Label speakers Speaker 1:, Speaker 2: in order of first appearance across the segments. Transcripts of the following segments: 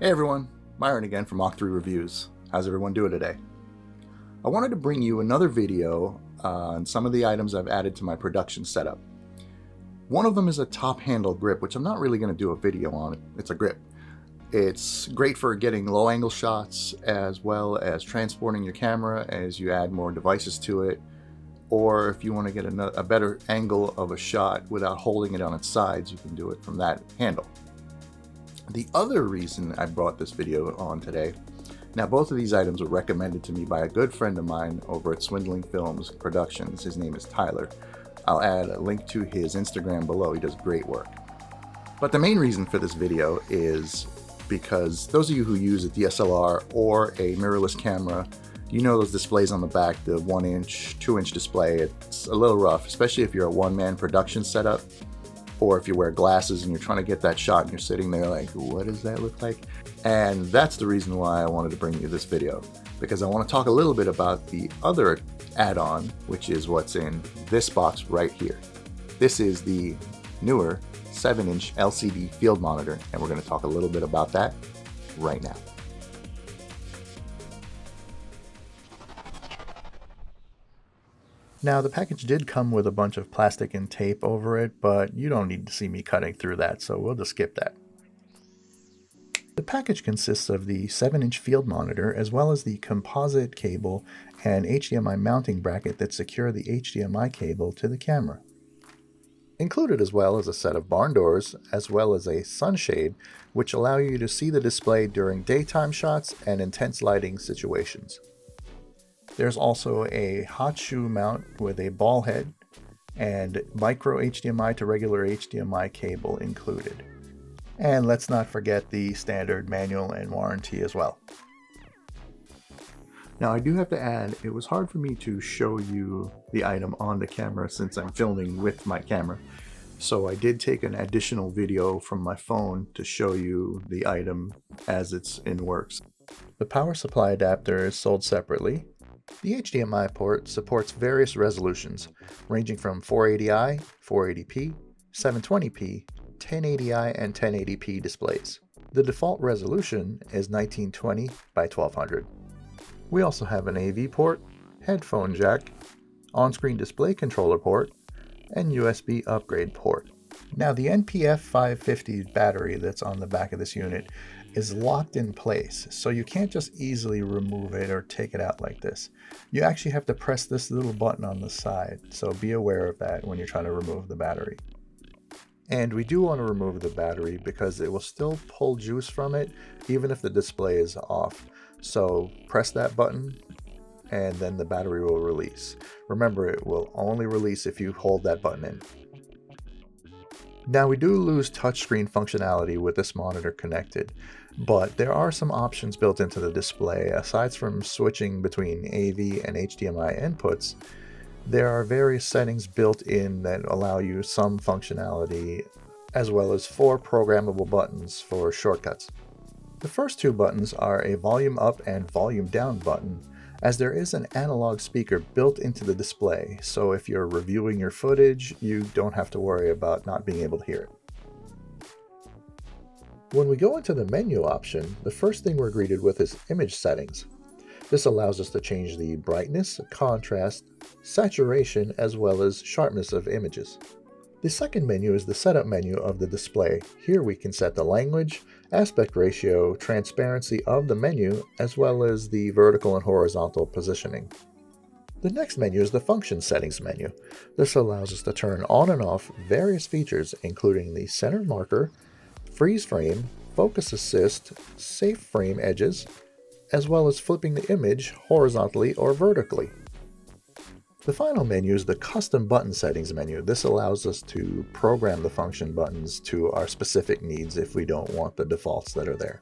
Speaker 1: Hey everyone, Myron again from Mach 3 Reviews. How's everyone doing today? I wanted to bring you another video on some of the items I've added to my production setup. One of them is a top handle grip, which I'm not really going to do a video on. It's a grip. It's great for getting low angle shots as well as transporting your camera as you add more devices to it, or if you want to get a better angle of a shot without holding it on its sides, you can do it from that handle. The other reason I brought this video on today, now both of these items were recommended to me by a good friend of mine over at Swindling Films Productions. His name is Tyler. I'll add a link to his Instagram below. He does great work. But the main reason for this video is because those of you who use a DSLR or a mirrorless camera, you know those displays on the back, the 1-inch, 2-inch display. It's a little rough, especially if you're a one-man production setup, or if you wear glasses and you're trying to get that shot and you're sitting there like, what does that look like? And that's the reason why I wanted to bring you this video, because I want to talk a little bit about the other add-on, which is what's in this box right here. This is the Neewer 7-inch LCD field monitor, and we're going to talk a little bit about that right now. Now, the package did come with a bunch of plastic and tape over it, but you don't need to see me cutting through that, so we'll just skip that. The package consists of the 7-inch field monitor, as well as the composite cable and HDMI mounting bracket that secure the HDMI cable to the camera. Included as well is a set of barn doors, as well as a sunshade, which allow you to see the display during daytime shots and intense lighting situations. There's also a hot shoe mount with a ball head and micro HDMI to regular HDMI cable included. And let's not forget the standard manual and warranty as well. Now, I do have to add, it was hard for me to show you the item on the camera since I'm filming with my camera. So I did take an additional video from my phone to show you the item as it's in works. The power supply adapter is sold separately. The HDMI port supports various resolutions, ranging from 480i, 480p, 720p, 1080i, and 1080p displays. The default resolution is 1920 by 1200. We also have an AV port, headphone jack, on-screen display controller port, and USB upgrade port. Now, the NPF 550 battery that's on the back of this unit is locked in place, so you can't just easily remove it or take it out like this. You actually have to press this little button on the side, so be aware of that when you're trying to remove the battery. And we do want to remove the battery because it will still pull juice from it even if the display is off. So press that button and then the battery will release. Remember, it will only release if you hold that button in. Now, we do lose touchscreen functionality with this monitor connected, but there are some options built into the display. Aside from switching between AV and HDMI inputs, there are various settings built in that allow you some functionality, as well as 4 programmable buttons for shortcuts. The first 2 buttons are a volume up and volume down button, as there is an analog speaker built into the display, so if you're reviewing your footage, you don't have to worry about not being able to hear it. When we go into the menu option, the first thing we're greeted with is image settings. This allows us to change the brightness, contrast, saturation, as well as sharpness of images. The second menu is the setup menu of the display. Here we can set the language, aspect ratio, transparency of the menu, as well as the vertical and horizontal positioning. The next menu is the function settings menu. This allows us to turn on and off various features, including the center marker, freeze frame, focus assist, safe frame edges, as well as flipping the image horizontally or vertically. The final menu is the custom button settings menu. This allows us to program the function buttons to our specific needs if we don't want the defaults that are there.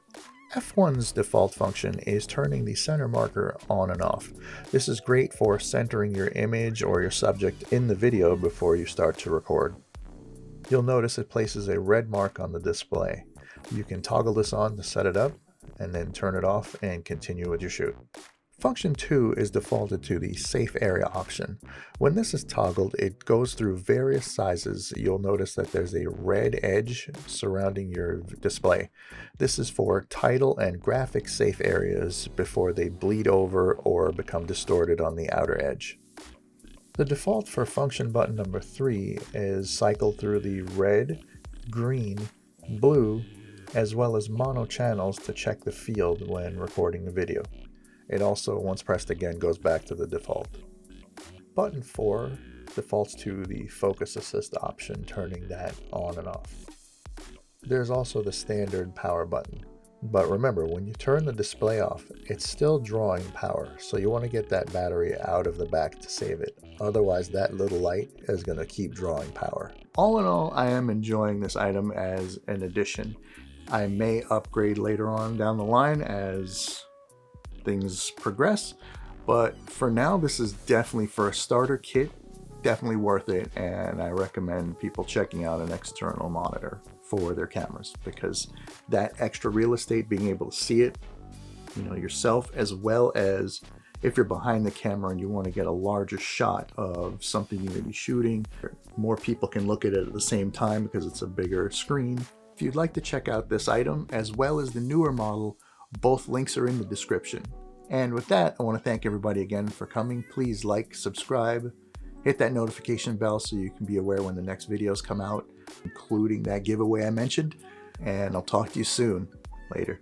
Speaker 1: F1's default function is turning the center marker on and off. This is great for centering your image or your subject in the video before you start to record. You'll notice it places a red mark on the display. You can toggle this on to set it up and then turn it off and continue with your shoot. Function 2 is defaulted to the safe area option. When this is toggled, it goes through various sizes. You'll notice that there's a red edge surrounding your display. This is for title and graphic safe areas before they bleed over or become distorted on the outer edge. The default for function button number 3 is cycled through the red, green, blue, as well as mono channels to check the field when recording a video. It also, once pressed again, goes back to the default. Button 4 defaults to the focus assist option, turning that on and off. There's also the standard power button. But remember, when you turn the display off, it's still drawing power, so you want to get that battery out of the back to save it. Otherwise, that little light is going to keep drawing power. All in all, I am enjoying this item as an addition. I may upgrade later on down the line as things progress, but for now this is definitely, for a starter kit, definitely worth it, and I recommend people checking out an external monitor for their cameras, because that extra real estate, being able to see it, you know, yourself, as well as if you're behind the camera and you want to get a larger shot of something you may be shooting, more people can look at it at the same time because it's a bigger screen. If you'd like to check out this item as well as the newer model, both links are in the description. And with that, I want to thank everybody again for coming. Please like, subscribe, hit that notification bell so you can be aware when the next videos come out, including that giveaway I mentioned. And I'll talk to you soon. Later.